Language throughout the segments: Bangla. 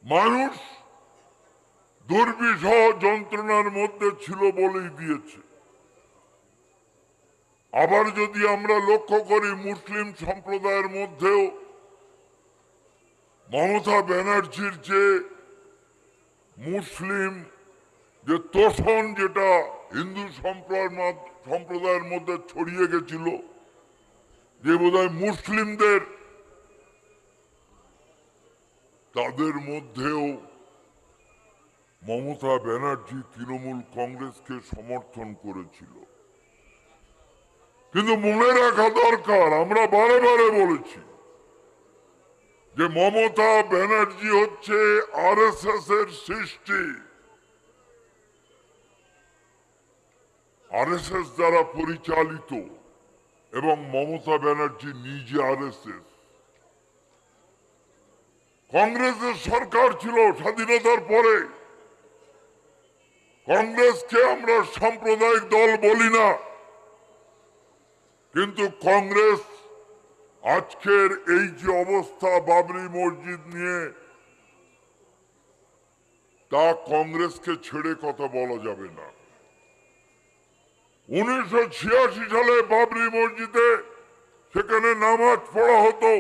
মানুষ দুর্বিষহ যন্ত্রণার মধ্যে ছিল বলেই দিয়েছে। আবার যদি আমরা লক্ষ্য করি, মুসলিম সম্প্রদায়ের মধ্যেও মমতা ব্যানার্জির যে মুসলিম যে তোষণ, যেটা হিন্দু সম্প্রদায়ের মধ্যে ছড়িয়ে গেছিল, যে বোধহয় মুসলিমদের, তাদের মধ্যেও মমতা ব্যানার্জি তৃণমূল কংগ্রেসকে সমর্থন করেছিল। কিন্তু মনে রাখা দরকার, আমরা বারে বারে বলেছি যে মমতা ব্যানার্জি হচ্ছে আরএসএস এর সৃষ্টি, আরএসএস দ্বারা পরিচালিত, এবং মমতা ব্যানার্জি নিজে আরএসএস। কংগ্রেসের সরকার ছিল স্বাধীনতার পরে। কংগ্রেসকে আমরা সাম্প্রদায়িক দল বলি না, কিন্তু কংগ্রেস আজকের এই যে অবস্থা বাবরি মসজিদ নিয়ে, তা কংগ্রেসকে ছেড়ে কথা বলা যাবে না। 1986 সালে বাবরি মসজিদে সেখানে নামাজ পড়া হতো।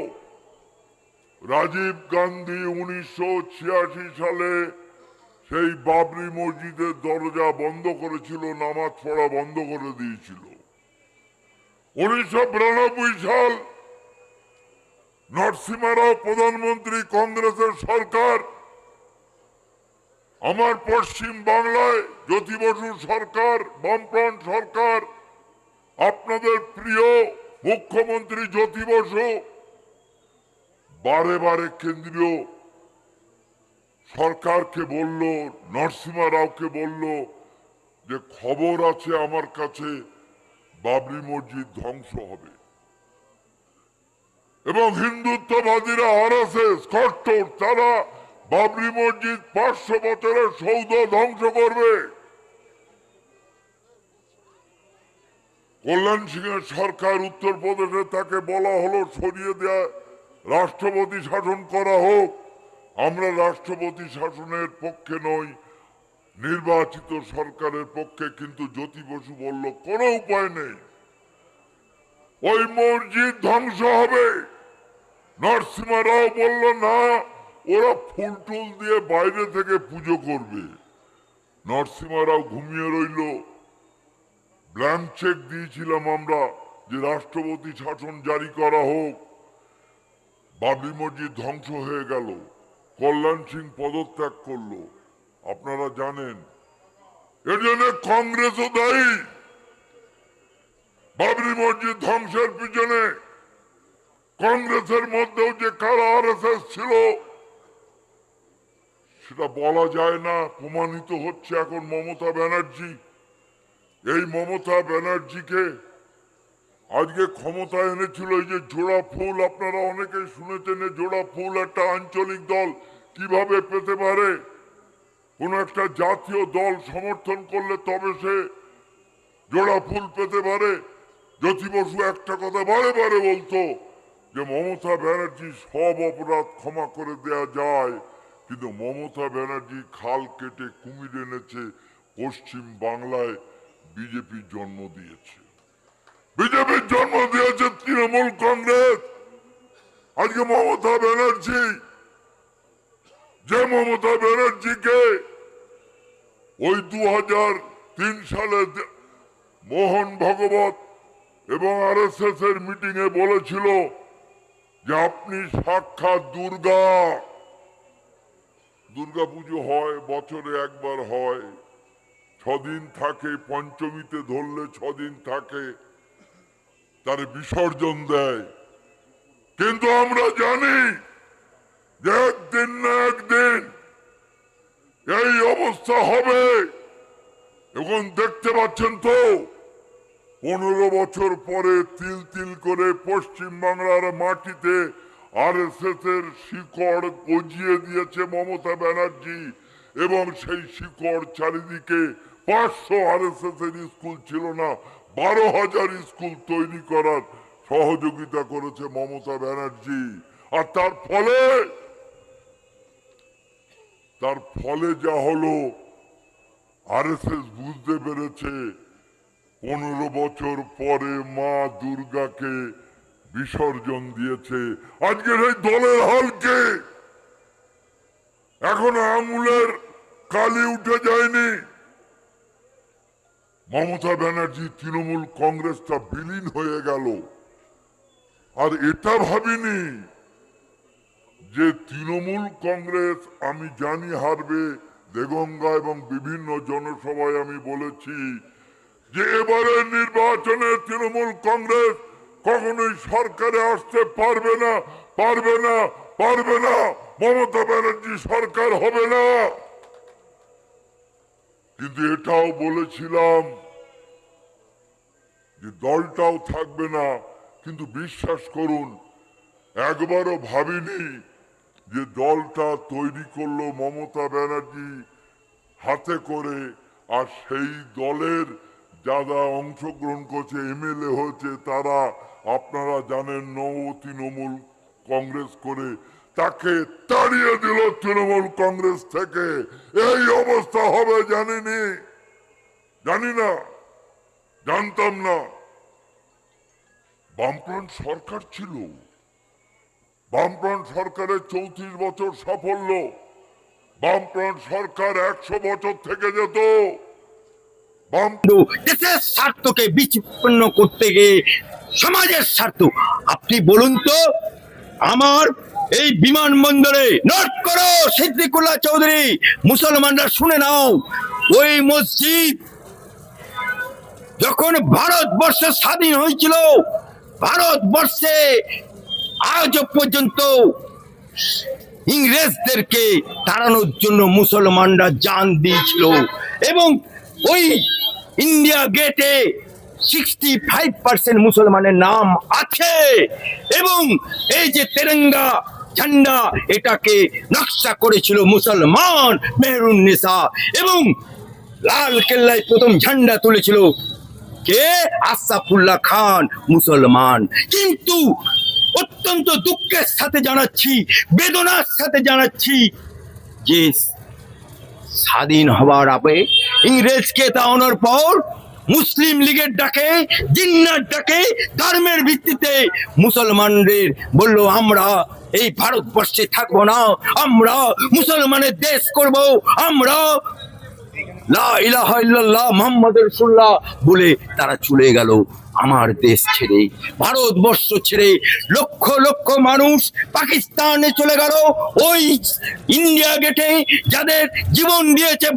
রাজীব গান্ধী 1986 সালে সেই বাবরি মসজিদের দরজা বন্ধ করেছিল, নামাজ পড়া বন্ধ করে দিয়েছিল। 1992 সাল নরসিংহ রাও প্রধানমন্ত্রী, কংগ্রেসের সরকার। আমার পশ্চিম বাংলায় জ্যোতি বসু সরকার, বামফ্রন্ট সরকার, আপনাদের প্রিয় মুখ্যমন্ত্রী জ্যোতি বসু বারে বারে কেন্দ্রীয় সরকারকে বলল, নরসিংহ রাওকে বলল যে খবর আছে আমার কাছে, বাবরি মসজিদ ধ্বংস হবে। এবং হিন্দুত্ববাদীরা আরএসএস কট্টর, তারা বাবরি মসজিদ 500 বছরের সৌধ ধ্বংস করবে। কল্যাণ সিংহের সরকার উত্তরপ্রদেশে, তাকে বলা হলো সরিয়ে দেয়া, রাষ্ট্রপতি শাসন করা হোক। আমরা রাষ্ট্রপতি শাসনের পক্ষে নই, নির্বাচিত সরকারের পক্ষে। কিন্তু জ্যোতি বসু বলল কোনো উপায় নেই, ওই মসজিদ ধ্বংস হবে। নরসিংহ রাও বলল না, ওরা ফুল টুল দিয়ে বাইরে থেকে পুজো করবে। নরসিংহ রাও ঘুমিয়ে রইল। ব্ল্যাঙ্ক চেক দিয়েছিলাম আমরা যে রাষ্ট্রপতি শাসন জারি করা হোক। বাবরি মসজিদ ধ্বংস হয়ে গেল। কল্যাণ সিং পদত্যাগ করলো। আপনারা জানেন এর জন্য কংগ্রেসও দায়ী। বাবরি মসজিদ ধ্বংসের পিছনে কংগ্রেসের মধ্যেও যে কারা আরএসএস ছিল সেটা বলা যায় না, প্রমাণিত হচ্ছে এখন মমতা ব্যানার্জি। এই মমতা ব্যানার্জিকে আজকে ক্ষমতায় এনেছিল এই যে জোড়া ফুল, আপনারা অনেকেই শুনেছেন, জোড়া ফুল একটা আঞ্চলিক দল কিভাবে পেতে পারে। কোন একটা জাতীয় দল সমর্থন করলে তবে সে জোড়া ফুল পেতে পারে। জ্যোতি বসু একটা কথা বারে বারে বলতো যে মমতা ব্যানার্জি সব অপরাধ ক্ষমা করে দেয়া যায়, কিন্তু মমতা ব্যানার্জি খাল কেটে কুমির এনেছে, পশ্চিম বাংলায় বিজেপির জন্ম দিয়েছে। বিজেপির জন্ম দিয়েছে তৃণমূল কংগ্রেস। আজকে মমতা ব্যানার্জি, যে মমতা ব্যানার্জিকে ওই 2003 সালে মোহন ভগবত এবং আরএসএস এর মিটিং এ বলেছিল যে আপনি সাক্ষাৎ দুর্গা। দুর্গা পুজো হয়, বছরে একবার হয়, 6 দিন থাকে, পঞ্চমীতে ধরলে 6 দিন থাকে, তার বিসর্জন দেয়। কিন্তু আমরা জানি যে একদিন না একদিন এই অবস্থা হবে। এখন দেখতে পাচ্ছেন তো 15 বছর পরে তিল তিল করে পশ্চিম বাংলার মাটিতে আরএসএস এর শিকড় গজিয়ে দিয়েছে মমতা ব্যানার্জি। এবং সেই শিকড় চারিদিকে 500 আরএসএস এর স্কুল ছিল না, 12,000 স্কুল তৈরি করার সহযোগিতা করেছে মমতা ব্যানার্জি। আর তার ফলে তার ফলে যা হলো, আরএসএস বুঝতে পেরেছে 15 বছর পরে মা দুর্গাকে বিসর্জন দিয়েছে। আজকের এই দলের হালকে এখনো আঙুলের কালি উঠে যায়নি। মমতা ব্যানার্জি তৃণমূল কংগ্রেসটা বিলীন হয়ে গেল, আর এটা ভাবিনি যে তৃণমূল কংগ্রেস, আমি জানি হারবে। দেগঙ্গা এবং বিভিন্ন জনসভায় আমি বলেছি যে এবারের নির্বাচনে তৃণমূল কংগ্রেস কখনোই সরকারে আসতে পারবে না, পারবে না, পারবে না। মমতা ব্যানার্জি সরকার হবে না। কিন্তু এটাও বলেছিলাম যে দলটাও থাকবে না। কিন্তু বিশ্বাস করুন, একবারও ভাবিনি যে দলটা তৈরি করলো মমতা ব্যানার্জি হাতে করে, আর সেই দলের যারা অংশগ্রহণ করছে, এমএলএ হয়েছে, তারা আপনারা জানেন তৃণমূল কংগ্রেস করে তাকে তাড়িয়ে দিল তৃণমূল কংগ্রেস থেকে। এই অবস্থা হবে জানিনি, জানি না, জানতাম না। বামফ্রন্ট সরকার ছিল, বামফ্রন্ট সরকারের 34 বছর সাফল্য। বামফ্রন্ট সরকার 100 বছর থেকে যেত। দেশের স্বার্থকে বিচ্ছিন্ন করতে গিয়ে সমাজের স্বার্থ। আপনি বলুন তো, আমার এই বিমানবন্দরে নোট করো সিদ্দিকুল্লাহ চৌধুরী, মুসলমানরা শুনে নাও, ওই মসজিদ যখন ভারতবর্ষ স্বাধীন হয়েছিল, ভারতবর্ষে আজ পর্যন্ত ইংরেজদেরকে তাড়ানোর জন্য মুসলমানরা জান দিয়েছিল। এবং ওই ইন্ডিয়া গেটে 65% মুসলমানের নাম আছে। এবং এই যে তেরঙ্গা ঝান্ডা, এটাকে নকশা করেছিল মুসলমান মেহরুন্নেসা। এবং লাল কেল্লায় প্রথম ঝান্ডা তুলেছিল কে? আশরাফুল্লাহ খান, মুসলমান। কিন্তু অত্যন্ত দুঃখের সাথে জানাচ্ছি, বেদনার সাথে জানাচ্ছি যে স্বাধীন হবার আগে ইংরেজকে তাড়ানোর পর মুসলিম লীগের ডাকে, জিন্নার ডাকে, ধর্মের ভিত্তিতে মুসলমানদের বলল, আমরা এই ভারতবর্ষে থাকবো না, আমরা মুসলমানের দেশ করব, আমরা লা ইলাহা ইল্লাল্লাহ মুহাম্মাদুর রাসূলুল্লাহ বলে তারা চলে গেল আমার দেশ ছেড়ে, ভারতবর্ষ ছেড়ে। লক্ষ লক্ষ মানুষ পাকিস্তানে চলে গেল। ওই ইন্ডিয়া গেটে যাদের জীবন দিয়েছে